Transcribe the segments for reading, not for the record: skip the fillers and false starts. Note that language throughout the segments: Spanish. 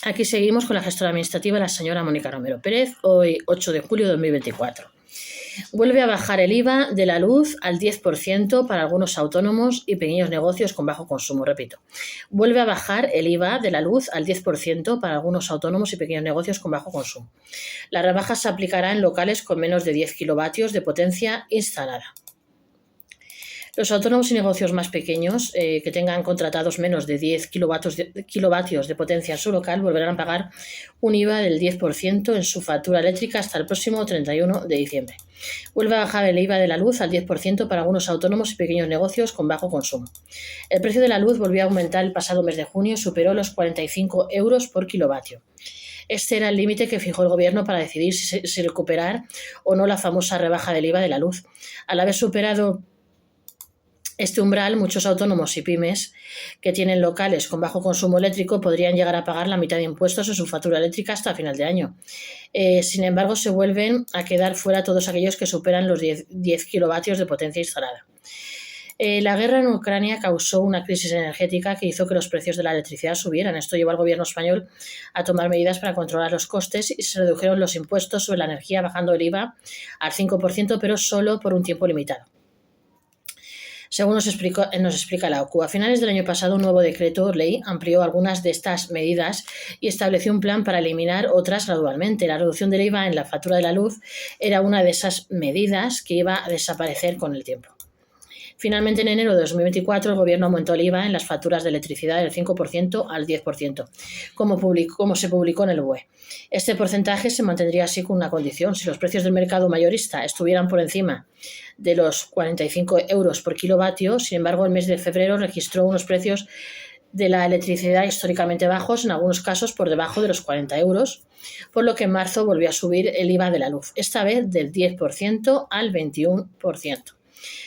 Aquí seguimos con la gestora administrativa, la señora Mónica Romero Pérez, hoy 8 de julio de 2024. Vuelve a bajar el IVA de la luz al 10% para algunos autónomos y pequeños negocios con bajo consumo, repito. Vuelve a bajar el IVA de la luz al 10% para algunos autónomos y pequeños negocios con bajo consumo. La rebaja se aplicará en locales con menos de 10 kilovatios de potencia instalada. Los autónomos y negocios más pequeños que tengan contratados menos de 10 kilovatios de potencia en su local volverán a pagar un IVA del 10% en su factura eléctrica hasta el próximo 31 de diciembre. Vuelve a bajar el IVA de la luz al 10% para algunos autónomos y pequeños negocios con bajo consumo. El precio de la luz volvió a aumentar el pasado mes de junio y superó los 45 euros por kilovatio. Este era el límite que fijó el Gobierno para decidir si recuperar o no la famosa rebaja del IVA de la luz. Al haber superado este umbral, muchos autónomos y pymes que tienen locales con bajo consumo eléctrico podrían llegar a pagar la mitad de impuestos en su factura eléctrica hasta final de año. Sin embargo, se vuelven a quedar fuera todos aquellos que superan los 10 kilovatios de potencia instalada. La guerra en Ucrania causó una crisis energética que hizo que los precios de la electricidad subieran. Esto llevó al gobierno español a tomar medidas para controlar los costes y se redujeron los impuestos sobre la energía, bajando el IVA al 5%, pero solo por un tiempo limitado. Según nos explica la OCU, a finales del año pasado un nuevo decreto ley amplió algunas de estas medidas y estableció un plan para eliminar otras gradualmente. La reducción del IVA en la factura de la luz era una de esas medidas que iba a desaparecer con el tiempo. Finalmente, en enero de 2024, el Gobierno aumentó el IVA en las facturas de electricidad del 5% al 10%, como se publicó en el BOE. Este porcentaje se mantendría así con una condición: si los precios del mercado mayorista estuvieran por encima de los 45 euros por kilovatio. Sin embargo, el mes de febrero registró unos precios de la electricidad históricamente bajos, en algunos casos por debajo de los 40 euros, por lo que en marzo volvió a subir el IVA de la luz, esta vez del 10% al 21%.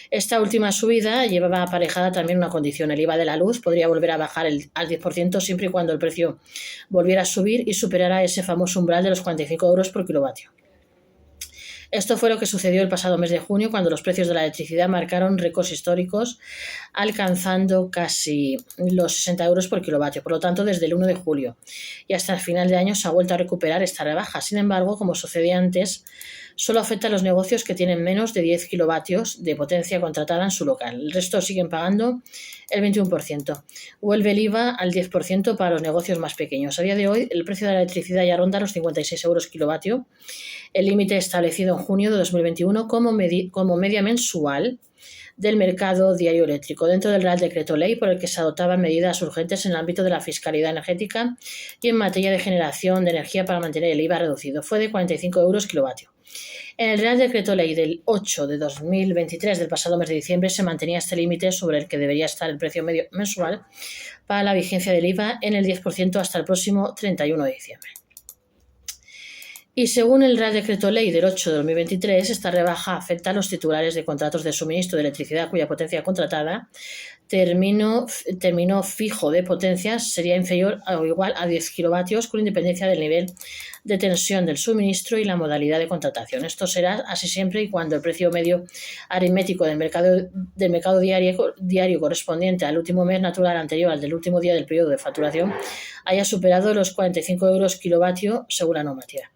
Esta última subida llevaba aparejada también una condición: el IVA de la luz podría volver a bajar al 10% siempre y cuando el precio volviera a subir y superara ese famoso umbral de los 45 euros por kilovatio. Esto fue lo que sucedió el pasado mes de junio, cuando los precios de la electricidad marcaron récords históricos, alcanzando casi los 60 euros por kilovatio. Por lo tanto, desde el 1 de julio y hasta el final de año se ha vuelto a recuperar esta rebaja. Sin embargo, como sucedía antes, solo afecta a los negocios que tienen menos de 10 kilovatios de potencia contratada en su local. El resto siguen pagando el 21%. Vuelve el IVA al 10% para los negocios más pequeños. A día de hoy, el precio de la electricidad ya ronda los 56 euros kilovatio, el límite establecido en junio de 2021 como media mensual del mercado diario eléctrico, dentro del Real Decreto Ley por el que se adoptaban medidas urgentes en el ámbito de la fiscalidad energética y en materia de generación de energía para mantener el IVA reducido. Fue de 45 euros kilovatio. En el Real Decreto Ley del 8 de 2023 del pasado mes de diciembre se mantenía este límite sobre el que debería estar el precio medio mensual para la vigencia del IVA en el 10% hasta el próximo 31 de diciembre. Y según el Real Decreto Ley del 8 de 2023, esta rebaja afecta a los titulares de contratos de suministro de electricidad cuya potencia contratada término fijo de potencia sería inferior o igual a 10 kilovatios, con independencia del nivel de tensión del suministro y la modalidad de contratación. Esto será así siempre y cuando el precio medio aritmético del mercado diario correspondiente al último mes natural anterior al del último día del periodo de facturación haya superado los 45 euros kilovatio según la normativa.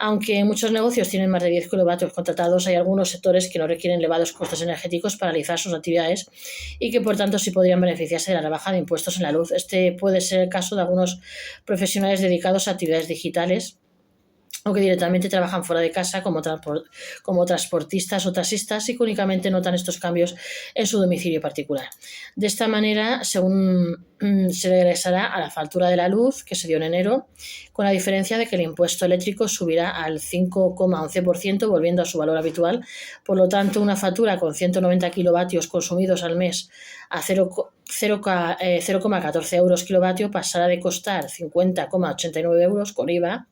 Aunque muchos negocios tienen más de 10 kilovatios contratados, hay algunos sectores que no requieren elevados costes energéticos para realizar sus actividades y que, por tanto, sí podrían beneficiarse de la rebaja de impuestos en la luz. Este puede ser el caso de algunos profesionales dedicados a actividades digitales o que directamente trabajan fuera de casa como transportistas o taxistas y que únicamente notan estos cambios en su domicilio particular. De esta manera, según se regresará a la factura de la luz que se dio en enero, con la diferencia de que el impuesto eléctrico subirá al 5,11%, volviendo a su valor habitual. Por lo tanto, una factura con 190 kilovatios consumidos al mes a 0,14 euros kilovatio pasará de costar 50,89 euros con IVA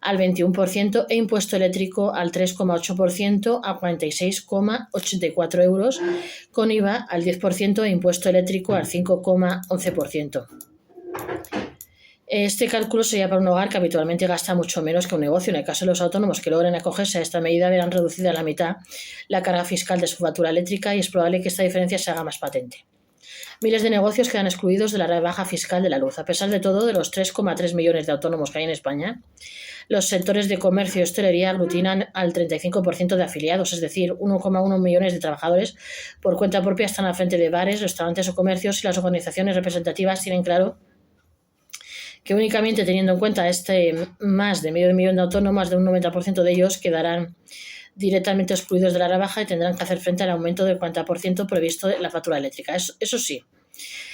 al 21% e impuesto eléctrico al 3,8% a 46,84 euros, con IVA al 10% e impuesto eléctrico al 5,11%. Este cálculo sería para un hogar que habitualmente gasta mucho menos que un negocio. En el caso de los autónomos que logren acogerse a esta medida, verán reducida a la mitad la carga fiscal de su factura eléctrica y es probable que esta diferencia se haga más patente. Miles de negocios quedan excluidos de la rebaja fiscal de la luz. A pesar de todo, de los 3,3 millones de autónomos que hay en España, los sectores de comercio y hostelería aglutinan al 35% de afiliados, es decir, 1,1 millones de trabajadores por cuenta propia están al frente de bares, restaurantes o comercios, y las organizaciones representativas tienen claro que únicamente teniendo en cuenta más de medio millón de autónomos, de un 90% de ellos quedarán directamente excluidos de la rebaja y tendrán que hacer frente al aumento del 40% previsto en la factura eléctrica. Eso sí,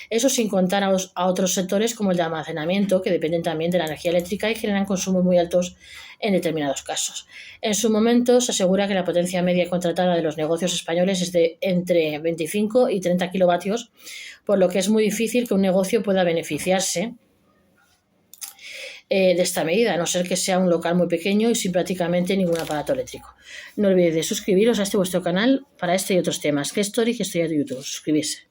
eso sin contar a otros sectores como el de almacenamiento, que dependen también de la energía eléctrica y generan consumos muy altos en determinados casos. En su momento se asegura que la potencia media contratada de los negocios españoles es de entre 25 y 30 kilovatios, por lo que es muy difícil que un negocio pueda beneficiarse de esta medida, a no ser que sea un local muy pequeño y sin prácticamente ningún aparato eléctrico. No olvidéis de suscribiros a vuestro canal para este y otros temas. Que Story, que estoy de YouTube. Suscribirse.